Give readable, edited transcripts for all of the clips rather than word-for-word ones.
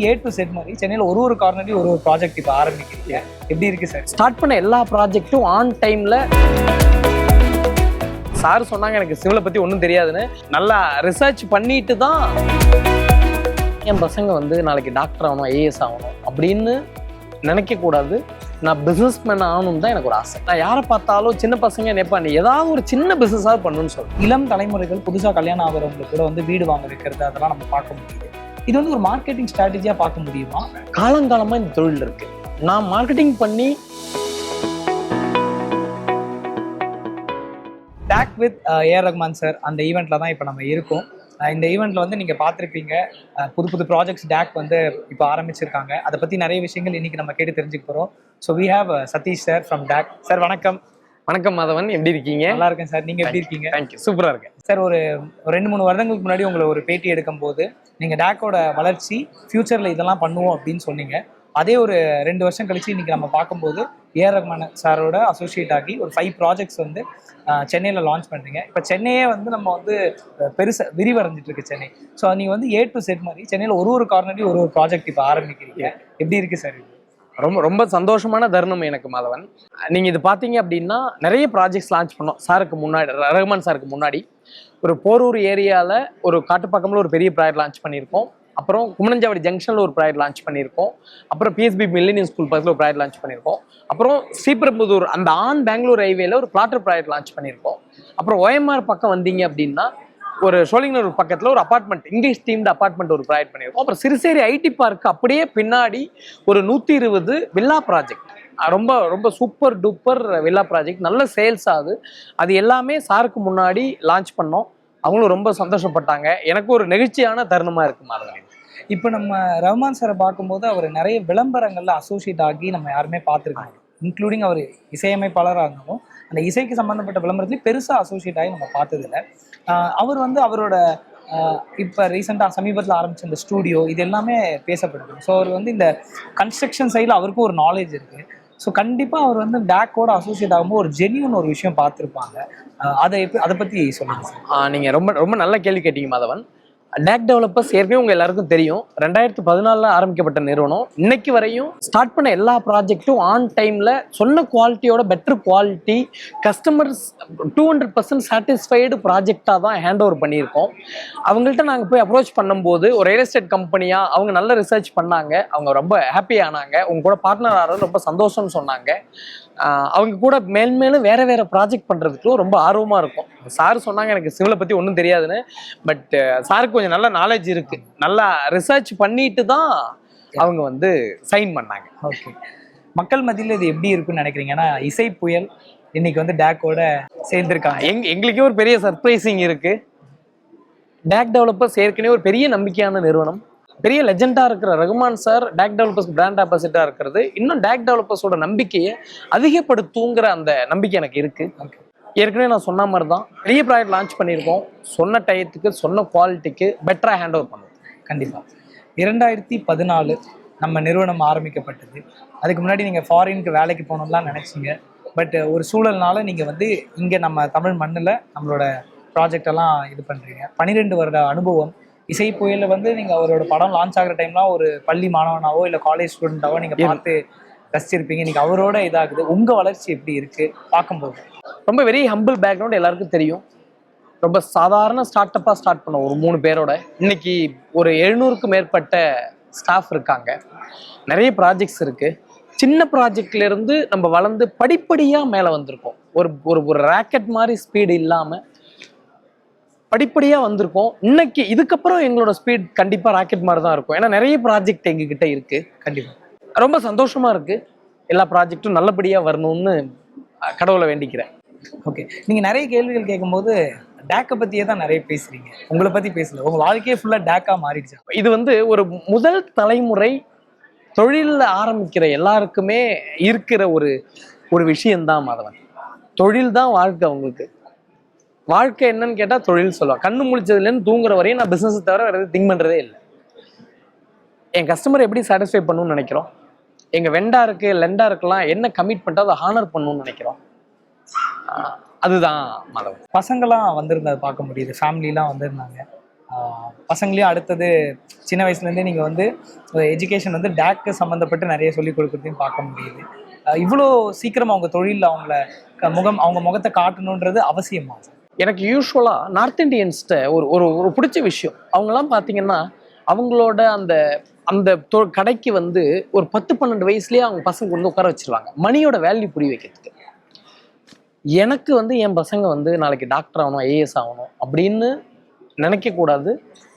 A to set மாதிரி சென்னையில் ஒரு கார்னர்லையும் ஒரு ப்ராஜெக்ட் இப்போ ஆரம்பிக்கிறீங்க. எப்படி இருக்கு சார்? ஸ்டார்ட் பண்ண எல்லா ப்ராஜெக்ட்டும் ஆன் டைமில். சார் சொன்னாங்க எனக்கு சிவிலை பற்றி ஒன்றும் தெரியாதுன்னு. நல்லா ரிசர்ச் பண்ணிட்டு தான் என் பசங்க வந்து நாளைக்கு டாக்டர் ஆகணும், ஐஏஎஸ் ஆகணும் அப்படின்னு நினைக்கக்கூடாது. நான் பிஸ்னஸ் மேன் ஆகணும்னு தான் எனக்கு ஒரு ஆசை. நான் யாரை பார்த்தாலும் சின்ன பசங்க நினைப்பாங்க ஏதாவது ஒரு சின்ன பிஸ்னஸாக பண்ணணும்னு சொல்லுவேன். இளம் தலைமுறைகள் புதுசாக கல்யாணம் ஆகிறவங்களுக்கு கூட வந்து வீடு வாங்க வைக்கிறது அதெல்லாம் நம்ம பார்க்க முடியுது. இது வந்து ஒரு மார்க்கெட்டிங் ஸ்ட்ராட்டஜியாக பார்க்க முடியுமா? காலங்காலமாக இந்த தொழில் இருக்கு. நான் மார்க்கெட்டிங் பண்ணி DAC with AR Rahman sir அந்த ஈவெண்ட்டில் தான் இப்போ நம்ம இருக்கோம். இந்த ஈவெண்ட்டில் வந்து நீங்கள் பார்த்துருப்பீங்க புது ப்ராஜெக்ட்ஸ் டாக் வந்து இப்போ ஆரம்பிச்சிருக்காங்க. அதை பற்றி நிறைய விஷயங்கள் இன்றைக்கி நம்ம கேட்டு தெரிஞ்சுக்க போகிறோம். So we have Sathish sir from DAC. Sir வணக்கம். வணக்கம் மாதவன், எப்படி இருக்கீங்க? நல்லா இருக்கேன் சார், நீங்கள் எப்படி இருக்கீங்க? தேங்க்யூ, சூப்பராக இருக்கேன் சார். ஒரு 2-3 வருடங்களுக்கு முன்னாடி உங்களை ஒரு பேட்டி எடுக்கும்போது நீங்கள் டாக்கோட வளர்ச்சி ஃப்யூச்சரில் இதெல்லாம் பண்ணுவோம் அப்படின்னு சொன்னீங்க. அதே ஒரு 2 வருஷம் கழிச்சு இன்னைக்கு நம்ம பார்க்கும்போது ஏஆர் ரஹ்மான் சாரோட அசோசியேட் ஆகி ஒரு 5 ப்ராஜெக்ட்ஸ் வந்து சென்னையில் லான்ச் பண்ணுறீங்க. இப்போ சென்னையே வந்து நம்ம வந்து பெருசாக விரிவடைஞ்சிட்டு இருக்கு சென்னை. ஸோ நீங்கள் வந்து ஏ டு செட் மாதிரி சென்னையில் ஒரு கார்னர்லையும் ஒரு ப்ராஜெக்ட் இப்போ ஆரம்பிக்கிறீங்க. எப்படி இருக்கு சார்? இது ரொம்ப ரொம்ப சந்தோஷமான தருணம் எனக்கு மாதவன். நீங்கள் இது பார்த்தீங்க அப்படின்னா நிறைய ப்ராஜெக்ட்ஸ் லான்ச் பண்ணோம். சாருக்கு முன்னாடி, ரஹ்மான் சாருக்கு முன்னாடி ஒரு போரூர் ஏரியாவில் ஒரு காட்டுப்பாக்கம்ல ஒரு பெரிய ப்ராஜெக்ட் லான்ச் பண்ணியிருக்கோம். அப்புறம் குமணஞ்சாவடி ஜங்ஷனில் ஒரு ப்ராஜெக்ட் லான்ச் பண்ணியிருக்கோம். அப்புறம் பிஎஸ்பி மில்லேனியம் ஸ்கூல் பக்கத்தில் ஒரு ப்ராஜெக்ட் லான்ச் பண்ணியிருக்கோம். அப்புறம் ஸ்ரீபெரும்புதூர் அந்த பெங்களூர் ஹைவேல ஒரு பிளாட்டர் ப்ராஜெக்ட் லான்ச் பண்ணியிருக்கோம். அப்புறம் OMR பக்கம் வந்தீங்க அப்படின்னா ஒரு சோழிங்கநல்லூர் பக்கத்தில் ஒரு அப்பார்ட்மெண்ட், இங்கிலீஷ் தீம்டு அப்பார்ட்மெண்ட் ஒரு ப்ராஜெக்ட் பண்ணியிருக்கோம். அப்புறம் சிறுசேரி ஐடி பார்க் அப்படியே பின்னாடி ஒரு 120 வில்லா ப்ராஜெக்ட், ரொம்ப ரொம்ப சூப்பர் டூப்பர் வில்லா ப்ராஜெக்ட், நல்ல சேல்ஸ் ஆகுது. அது எல்லாமே சாருக்கு முன்னாடி லான்ச் பண்ணோம். அவங்களும் ரொம்ப சந்தோஷப்பட்டாங்க. எனக்கு ஒரு நெகிழ்ச்சியான தருணமாக இருக்கு மாதிரி. இப்போ நம்ம ரஹ்மான் சாரை பார்க்கும்போது அவர் நிறைய விளம்பரங்கள்ல அசோசியேட் ஆகி நம்ம யாருமே பார்த்துருக்காங்க, இன்க்ளூடிங் அவர் இசையமைப்பாளராக இருந்தாலும் அந்த இசைக்கு சம்மந்தப்பட்ட விளம்பரத்துலேயும் பெருசாக அசோசியேட் ஆகி நம்ம பார்த்ததில்ல. அவர் வந்து அவரோட இப்போ ரீசெண்டாக சமீபத்தில் ஆரம்பித்த இந்த ஸ்டூடியோ இது எல்லாமே பேசப்படுது. ஸோ அவர் வந்து இந்த கன்ஸ்ட்ரக்ஷன் சைடில் அவருக்கும் ஒரு நாலேஜ் இருக்குது. ஸோ கண்டிப்பாக அவர் வந்து டாக்கோட அசோசியேட் ஆகும்போது ஒரு ஜென்யூன் ஒரு விஷயம் பார்த்துருப்பாங்க. அதை பற்றி சொல்லுங்கள் சார். நீங்கள் ரொம்ப ரொம்ப நல்ல கேள்வி கேட்டீங்க மாதவன். டாக் டெவலப்பர்ஸ் ஏற்கனவே உங்கள் எல்லாருக்கும் தெரியும், 2014 ஆரம்பிக்கப்பட்ட நிறுவனம். இன்னைக்கு வரையும் ஸ்டார்ட் பண்ண எல்லா ப்ராஜெக்ட்டும் ஆன் டைமில் சொன்ன குவாலிட்டியோட பெட்டர் குவாலிட்டி, கஸ்டமர்ஸ் 200% சாட்டிஸ்ஃபைடு ப்ராஜெக்டாக தான் ஹேண்ட் ஓவர் பண்ணியிருக்கோம். அவங்கள்ட்ட நாங்கள் போய் அப்ரோச் பண்ணும்போது ஒரு ரியல் எஸ்டேட் கம்பெனியாக அவங்க நல்ல ரிசர்ச் பண்ணாங்க, அவங்க ரொம்ப ஹாப்பி ஆனாங்க, உங்க கூட பார்ட்னர் ஆகிறது ரொம்ப சந்தோஷம்னு சொன்னாங்க. அவங்க கூட மேல்மேலும் வேற வேற ப்ராஜெக்ட் பண்ணுறதுக்கும் ரொம்ப ஆர்வமாக இருக்கும். சார் சொன்னாங்க எனக்கு சிவிலை பற்றி ஒன்றும் தெரியாதுன்னு. பட் சாருக்கு கொஞ்சம் நல்ல நாலேஜ் இருக்குது. நல்லா ரிசர்ச் பண்ணிட்டு தான் அவங்க வந்து சைன் பண்ணாங்க. ஓகே, மக்கள் மத்தியில் இது எப்படி இருக்குன்னு நினைக்கிறீங்க? ஏன்னா இசை புயல் இன்னைக்கு வந்து டாக்கோட சேர்ந்துருக்காங்க. எங்களுக்கே ஒரு பெரிய சர்ப்ரைசிங் இருக்குது. டாக் டெவலப்பர்ஸ் ஏற்கனவே ஒரு பெரிய நம்பிக்கையான நிறுவனம். பெரிய லெஜெண்டாக இருக்கிற Rahman sir DAC developers brand ஆப்போசிட்டாக இருக்கிறது இன்னும் டாக் டெவலப்பர்ஸோட நம்பிக்கையை அதிகப்படுத்துங்கிற அந்த நம்பிக்கை எனக்கு இருக்குது. ஏற்கனவே நான் சொன்ன மாதிரி தான் பெரிய ப்ராஜெக்ட் லான்ச் பண்ணியிருக்கோம். சொன்ன டயத்துக்கு சொன்ன குவாலிட்டிக்கு பெட்டராக ஹேண்ட் ஓவர் பண்ணுவோம். கண்டிப்பாக 2014 நம்ம நிறுவனம் ஆரம்பிக்கப்பட்டது. அதுக்கு முன்னாடி நீங்கள் ஃபாரினுக்கு வேலைக்கு போகணும்லாம் நினச்சிங்க. பட் ஒரு சூழல்னால நீங்கள் வந்து இங்கே நம்ம தமிழ் மண்ணில் நம்மளோட ப்ராஜெக்டெல்லாம் இது பண்ணுறீங்க. 12 வருட அனுபவம். இசை புயலில் வந்து நீங்கள் அவரோட படம் லான்ச் ஆகிற டைம்லாம் ஒரு பள்ளி மாணவனாவோ இல்லை காலேஜ் ஸ்டூடெண்ட்டாவோ நீங்கள் பார்த்து ரசிச்சிருப்பீங்க. இன்னைக்கு அவரோட இதாகுது. உங்கள் வளர்ச்சி எப்படி இருக்குது பார்க்கும்போது? ரொம்ப வெரி ஹம்பிள் பேக்ரவுண்ட் எல்லாருக்கும் தெரியும். ரொம்ப சாதாரண ஸ்டார்ட் பண்ண ஒரு 3 பேரோட இன்னைக்கு ஒரு 700க்கும் மேற்பட்ட ஸ்டாஃப் இருக்காங்க. நிறைய ப்ராஜெக்ட்ஸ் இருக்குது. சின்ன ப்ராஜெக்ட்லேருந்து நம்ம வளர்ந்து படிப்படியாக மேலே வந்திருக்கோம். ஒரு ராக்கெட் மாதிரி ஸ்பீடு இல்லாமல் படிப்படியாக வந்திருக்கோம். இன்னைக்கு இதுக்கப்புறம் எங்களோட ஸ்பீட் கண்டிப்பாக ராக்கெட் மாதிரி தான் இருக்கும். ஏன்னா நிறைய ப்ராஜெக்ட் எங்ககிட்ட இருக்குது. கண்டிப்பாக ரொம்ப சந்தோஷமாக இருக்குது. எல்லா ப்ராஜெக்டும் நல்லபடியாக வரணும்னு கடவுளை வேண்டிக்கிறேன். ஓகே, நீங்கள் நிறைய கேள்விகள் கேட்கும்போது டேக்கை பற்றியே தான் நிறைய பேசுகிறீங்க, உங்களை பற்றி பேசல. உங்கள் வாழ்க்கையே ஃபுல்லாக டேக்காக மாறிடுச்சு. இது வந்து ஒரு முதல் தலைமுறை தொழிலில் ஆரம்பிக்கிற எல்லாருக்குமே இருக்கிற ஒரு விஷயம்தான் மாதவன். தொழில் தான் வாழ்க்கை. அவங்களுக்கு வாழ்க்கை என்னன்னு கேட்டால் தொழில் சொல்லுவாங்க. கண்ணு முழிச்சதுலேருந்து தூங்குற வரையும் நான் பிஸ்னஸை தவிர வேறு எதுவும் திங்க் பண்ணுறதே இல்லை. என் கஸ்டமரை எப்படி சாட்டிஸ்ஃபை பண்ணணும்னு நினைக்கிறோம். எங்கள் வெண்டாருக்கு லெண்டாருக்கெல்லாம் என்ன கமிட் பண்ணிட்டோ அதை ஹானர் பண்ணணும்னு நினைக்கிறோம். அதுதான் மாதவன். பசங்களாம் வந்திருந்ததை பார்க்க முடியுது, ஃபேமிலிலாம் வந்திருந்தாங்க. பசங்களையும் அடுத்தது சின்ன வயசுலேருந்தே நீங்கள் வந்து எஜுகேஷன் வந்து டேக்கு சம்மந்தப்பட்டு நிறைய சொல்லிக் கொடுக்குறதையும் பார்க்க முடியுது. இவ்வளோ சீக்கிரம் அவங்க தொழிலில் அவங்கள அவங்க முகத்தை காட்டணுன்றது அவசியமா? எனக்கு யூஸ்வலாக நார்த் இண்டியன்ஸ்கிட்ட ஒரு ஒரு ஒரு பிடிச்ச விஷயம், அவங்கெல்லாம் பார்த்தீங்கன்னா அவங்களோட அந்த அந்த கடைக்கு வந்து ஒரு 10-12 வயசுலேயே அவங்க பசங்க வந்து உட்கார வச்சிருவாங்க, மணியோட வேல்யூ புரிய வைக்கிறதுக்கு. எனக்கு வந்து என் பசங்க வந்து நாளைக்கு டாக்டர் ஆகணும், ஐஏஎஸ் ஆகணும் அப்படின்னு நினைக்கக்கூடாது,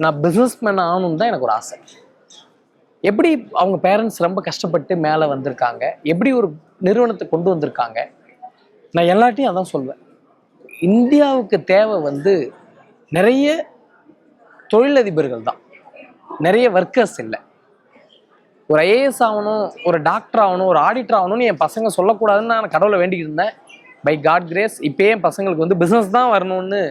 நான் பிஸ்னஸ்மேன் ஆகணும்னு தான் எனக்கு ஒரு ஆசை. எப்படி அவங்க பேரண்ட்ஸ் ரொம்ப கஷ்டப்பட்டு மேலே வந்திருக்காங்க, எப்படி ஒரு நிறுவனத்தை கொண்டு வந்திருக்காங்க, நான் எல்லாத்தையும் அதான் சொல்வேன். இந்தியாவுக்கு தேவை வந்து நிறைய தொழிலதிபர்கள் தான், நிறைய ஒர்க்கர்ஸ் இல்லை. ஒரு ஐஏஎஸ் ஆகணும், ஒரு டாக்டர் ஆகணும், ஒரு ஆடிட்டர் ஆகணும்னு என் பசங்க சொல்லக்கூடாதுன்னு நான் கடவுளை வேண்டிக்கிட்டு இருந்தேன். பை காட் கிரேஸ் இப்போயே என் பசங்களுக்கு வந்து பிஸ்னஸ் தான் வரணும்னு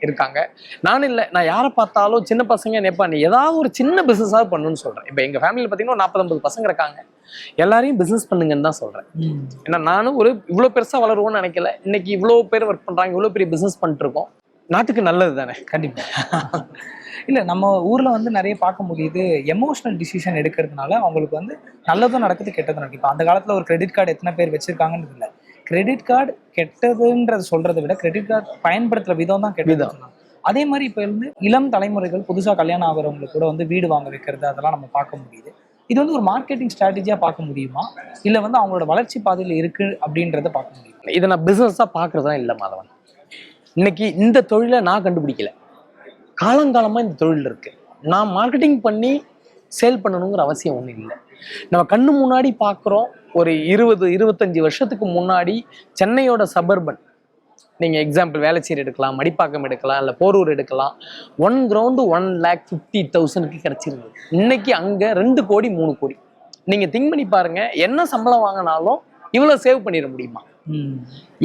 இருக்காங்க. நானும் இல்லை, நான் யாரை பார்த்தாலும் சின்ன பசங்க நினைப்பான், ஏதாவது ஒரு சின்ன பிஸ்னஸாக பண்ணணும்னு சொல்கிறேன். இப்போ எங்கள் ஃபேமிலியில் பார்த்தீங்கன்னா ஒரு 40-50 பசங்க இருக்காங்க, எல்லாரையும் பிஸ்னஸ் பண்ணுங்கன்னு தான் சொல்கிறேன். ஏன்னா நானும் ஒரு இவ்வளோ பெருசாக வளருவோன்னு நினைக்கல. இன்னைக்கு இவ்வளோ பேர் ஒர்க் பண்ணுறாங்க, இவ்வளோ பெரிய பிஸ்னஸ் பண்ணிட்டு இருக்கோம், நாட்டுக்கு நல்லது தானே. கண்டிப்பாக. இல்லை, நம்ம ஊரில் வந்து நிறைய பார்க்க முடியுது, எமோஷனல் டிசிஷன் எடுக்கிறதுனால அவங்களுக்கு வந்து நல்லதும் நடக்குது, கெட்டதும் நடக்குது. இப்போ அந்த காலத்தில் ஒரு கிரெடிட் கார்டு எத்தனை பேர் வச்சிருக்காங்கன்னு இல்லை. கிரெடிட் கார்டு கெட்டதுன்றது சொல்றதை விட கிரெடிட் கார்டு பயன்படுத்துகிற விதம் தான் கெட்டது. அதே மாதிரி இப்போ வந்து இளம் தலைமுறைகள் புதுசாக கல்யாணம் ஆகிறவங்களுக்கு கூட வந்து வீடு வாங்க வைக்கிறது, அதெல்லாம் நம்ம பார்க்க முடியுது. இது வந்து ஒரு மார்க்கெட்டிங் ஸ்ட்ராட்டஜியாக பார்க்க முடியுமா, இல்லை வந்து அவங்களோட வளர்ச்சி பாதையில் இருக்கு அப்படின்றத பார்க்க முடியும்? இதை நான் பிஸ்னஸாக பார்க்குறதா இல்லை மாதவன். இன்னைக்கு இந்த தொழிலை நான் கண்டுபிடிக்கல, காலங்காலமாக இந்த தொழில் இருக்கு. நான் மார்க்கெட்டிங் பண்ணி சேல் பண்ணணுங்கிற அவசியம் ஒன்றும் இல்லை. நம்ம கண்ணு முன்னாடி பார்க்குறோம். ஒரு 20-25 வருஷத்துக்கு முன்னாடி சென்னையோட சபர்பன், நீங்கள் எக்ஸாம்பிள் வேளச்சேரி எடுக்கலாம், மடிப்பாக்கம் எடுக்கலாம், இல்லை போரூர் எடுக்கலாம், 1 கிரவுண்டு 1,50,000 கிடச்சிருந்தது. இன்னைக்கு அங்கே 2 கோடி 3 கோடி. நீங்கள் திங்க் பண்ணி பாருங்க, என்ன சம்பளம் வாங்கினாலும் இவ்வளோ சேவ் பண்ணிட முடியுமா?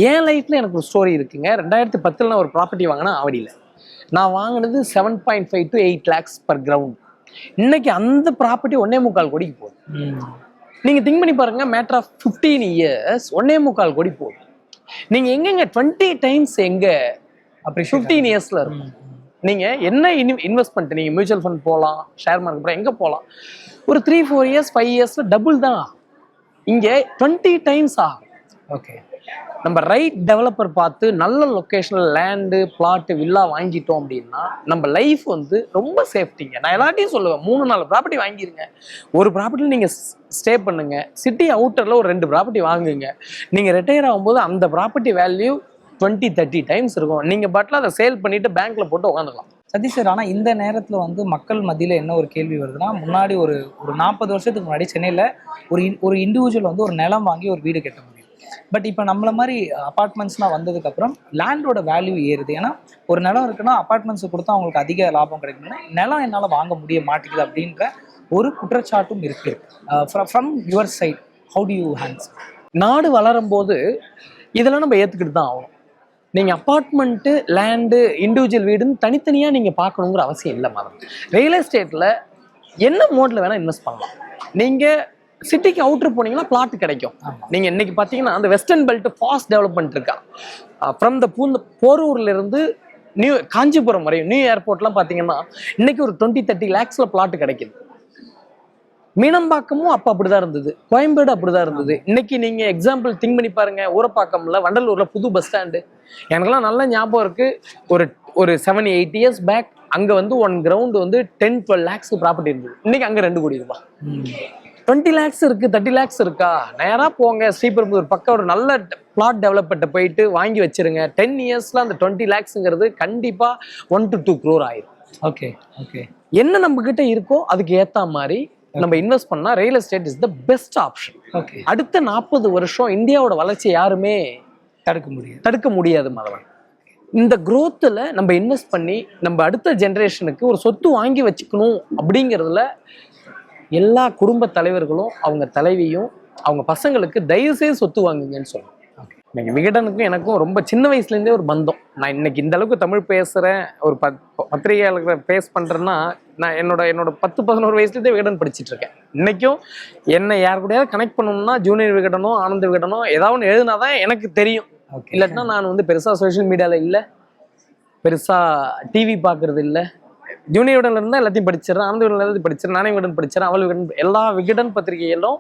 என் லைஃப்ல எனக்கு ஒரு ஸ்டோரி இருக்குங்க. 2010 நான் ஒரு ப்ராப்பர்ட்டி வாங்கினேன் ஆவடியில். நான் வாங்கினது 7.5 to 8 lakhs per கிரவுண்ட். இன்னைக்கு அந்த ப்ராப்பர்ட்டி 1.25 கோடிக்கு போகுது. நீங்க திங்க் பண்ணி பாருங்க, மேட்டர் ஆஃப் 15 years 1.25 கோடி போகுது. நீங்க எங்கெங்க 20 times எங்க அப்படி 15 yearsல இருக்கும். நீங்க என்ன இன்வெஸ்ட்மெண்ட், நீங்க மியூச்சுவல் ஃபண்ட் போகலாம், ஷேர் மார்க்கெட் எங்க போகலாம், ஒரு 3-4 years 5 yearsல டபுள் தான். இங்க 20 times ஆகும். ஓகே, நம்ம ரைட் டெவலப்பர் பார்த்து நல்ல லொக்கேஷனில் லேண்டு பிளாட்டு வில்லா வாங்கிட்டோம் அப்படின்னா நம்ம லைஃப் வந்து ரொம்ப சேஃப்டிங்க. நான் எல்லாத்தையும் சொல்லுவேன், 3-4 ப்ராப்பர்ட்டி வாங்கிருங்க. ஒரு ப்ராப்பர்ட்டியில் நீங்கள் ஸ்டே பண்ணுங்க, சிட்டி அவுட்டரில் ஒரு 2 ப்ராப்பர்ட்டி வாங்குங்க. நீங்கள் ரிட்டையர் ஆகும்போது அந்த ப்ராப்பர்ட்டி வேல்யூ 20-30 times இருக்கும். நீங்கள் பாட்டில் அதை சேல் பண்ணிட்டு பேங்க்ல போட்டு உட்காந்துக்கலாம். சதீஷ் சார், ஆனால் இந்த நேரத்தில் வந்து மக்கள் மத்தியில் என்ன ஒரு கேள்வி வருதுன்னா, முன்னாடி ஒரு 40 வருஷத்துக்கு முன்னாடி சென்னையில் ஒரு இண்டிவிஜுவல் வந்து ஒரு நிலம் வாங்கி ஒரு வீடு கட்ட முடியும். பட் இப்போ நம்மள மாதிரி அப்பார்ட்மெண்ட்ஸ்லாம் வந்ததுக்கப்புறம் லேண்டோட வேல்யூ ஏறுது. ஏன்னா ஒரு நிலம் இருக்குன்னா அப்பார்ட்மெண்ட்ஸை கொடுத்தா அவங்களுக்கு அதிக லாபம் கிடைக்கும்னா நிலம் என்னால் வாங்க முடிய மாட்டேங்குது அப்படின்ற ஒரு குற்றச்சாட்டும் இருக்கு. From your side, how do you hands? நாடு வளரும் போது இதெல்லாம் நம்ம ஏற்றுக்கிட்டு தான் ஆகணும். நீங்கள் அப்பார்ட்மெண்ட்டு, லேண்டு, இண்டிவிஜுவல் வீடுன்னு தனித்தனியாக நீங்கள் பார்க்கணுங்கிற அவசியம் இல்லை மாதிரி. ரியல் எஸ்டேட்டில் என்ன மோடில் வேணால் இன்வெஸ்ட் பண்ணலாம். நீங்கள் சிட்டிக்கு அவுட்டர் போனீங்கன்னா பிளாட் கிடைக்கும். நீங்கள் இன்னைக்கு பார்த்தீங்கன்னா அந்த வெஸ்டர்ன் பெல்ட் ஃபாஸ்ட் டெவலப்மெண்ட் இருக்கா. ஃப்ரம் த போரூர்ல இருந்து காஞ்சிபுரம் வரையும் நியூ ஏர்போர்ட்லாம் பார்த்தீங்கன்னா இன்னைக்கு ஒரு 20-30 lakhsல பிளாட் கிடைக்குது. மீனம்பாக்கமும் அப்போ அப்படிதான் இருந்தது, கோயம்பேடு அப்படிதான் இருந்தது. இன்னைக்கு நீங்க எக்ஸாம்பிள் திங்க் பண்ணி பாருங்க, ஊரப்பாக்கம்ல வண்டலூர்ல புது பஸ் ஸ்டாண்டு, எனக்கெல்லாம் நல்ல ஞாபகம் இருக்கு. ஒரு 7-8 years பேக் அங்க வந்து 1 கிரவுண்ட் வந்து 10-12 lakhs ப்ராப்பர்ட்டி இருந்தது. இன்னைக்கு அங்க 2 கோடி ரூபாய். 20 lakhs இருக்கு, 30 lakhs இருக்கா? நேரா போங்க ஸ்ரீபெரும்புதூர் பக்கம் ஒரு நல்ல பிளாட் டெவலப்பர்ட்ட போயிட்டு வாங்கி வச்சிருங்க. 10 yearsல அந்த 20 lakhsங்கிறது கண்டிப்பா 1 to 2 crore ஆயிரும். ஓகே ஓகே, என்ன நம்ம கிட்ட இருக்கோ அதுக்கு ஏத்த மாதிரி நம்ம இன்வெஸ்ட் பண்ணா real estate is the best option. Okay, அடுத்த 40 வருஷம் இந்தியாவோட வளர்ச்சி யாருமே தடுக்க முடியாது மாதவன். இந்த growthல நம்ம இன்வெஸ்ட் பண்ணி நம்ம அடுத்த ஜெனரேஷனுக்கு ஒரு சொத்து வாங்கி வச்சுக்கணும் அப்படிங்கிறதுல எல்லா குடும்ப தலைவர்களும் அவங்க தலைவியும் அவங்க பசங்களுக்கு தயவு செய்து சொத்து வாங்குங்கன்னு சொல்லுவேன். இன்னைக்கு விகடனுக்கும் எனக்கும் ரொம்ப சின்ன வயசுலேருந்தே ஒரு பந்தம். நான் இன்னைக்கு இந்த அளவுக்கு தமிழ் பேசுகிறேன், ஒரு பத்திரிகையாளர்களை ஃபேஸ் பண்ணுறேன்னா நான் என்னோட 10-11 வயசுலேருந்தே விகடன் படிச்சுட்டு இருக்கேன். இன்னைக்கும் என்னை யார் கூடயாவது கனெக்ட் பண்ணணும்னா ஜூனியர் விகடனோ ஆனந்த விகடனோ ஏதாவது ஒன்று எழுதினாதான் எனக்கு தெரியும். இல்லாட்டினா நான் வந்து பெருசாக சோஷியல் மீடியாவில் இல்லை, பெருசாக டிவி பார்க்குறது இல்லை, ஜூனியர் விகடன் இருந்தால் எல்லாத்தையும் படிச்சிடறேன், ஆனந்த விகடன் எல்லாத்தையும் படிச்சிடறேன், நானே விகடன் படிச்சிடறேன், அவள் விகடன், எல்லா விகடன் பத்திரிகைகளும்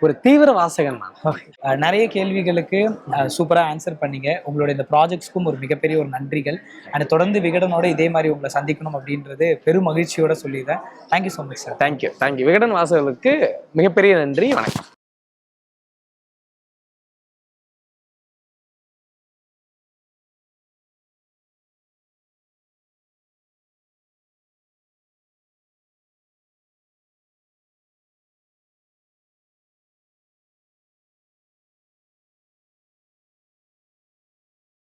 ஒரு தீவிர வாசகன் நான். நிறைய கேள்விகளுக்கு சூப்பராக ஆன்சர் பண்ணீங்க. உங்களோட இந்த ப்ராஜெக்ட்ஸ்க்கும் ஒரு மிகப்பெரிய ஒரு நன்றிகள். அண்ட் தொடர்ந்து விகடனோட இதே மாதிரி உங்களை சந்திக்கணும் அப்படின்றது பெரும் மகிழ்ச்சியோட சொல்லிடுறேன். Thank you so much sir. Thank you. Vikatan வாசகர்களுக்கு மிகப்பெரிய நன்றி. வணக்கம்.